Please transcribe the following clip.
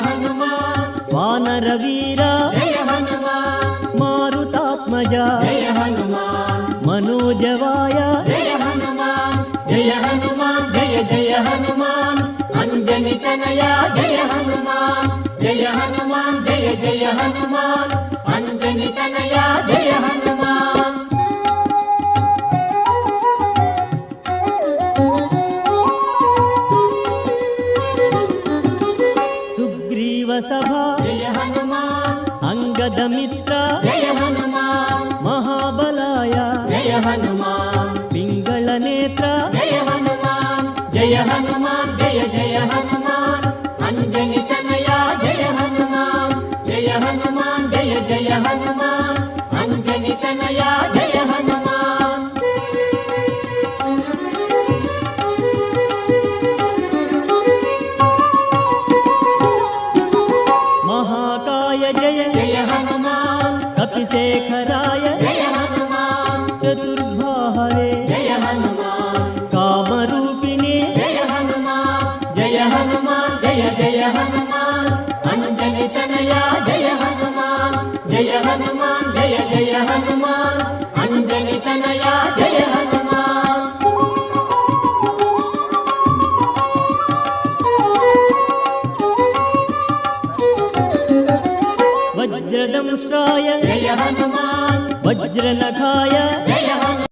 हनुमान वानरवीर जय हनुमान मारुतात्मज जय हनुमान मनोजवाय जय हनुमान जय हनुमान जय जय हनुमान अंजनी तनया जय हनुमान जय हनुमान जय जय हनुमान अंजनी तनया जय हनुमान सुग्रीव सभा जय हनुमान अंगद मित्र जय हनुमान महाबलाय जय हनुमान पिंगल नेत्र जय हनुमान जय हनुमान जय जय हनुमान अंजनी तनया जय हनुमान जय हनुमान जय जय हनुमान अंजनी तनया जय हनुमान महाकाय जय जय हनुमान कपिशेखराय जय हनुमान चतुर्बाहवे जय हनुमान कामरूपिणे जय हनुमान जय हनुमान जय जय हनुमान अंजनी तनया जय हनुमान जय हनुमान जय जय हनुमान अंजनी तनया जय हनुमान वज्रदंष्ट्राय जय हनुमान वज्रनखाय जय हनुमान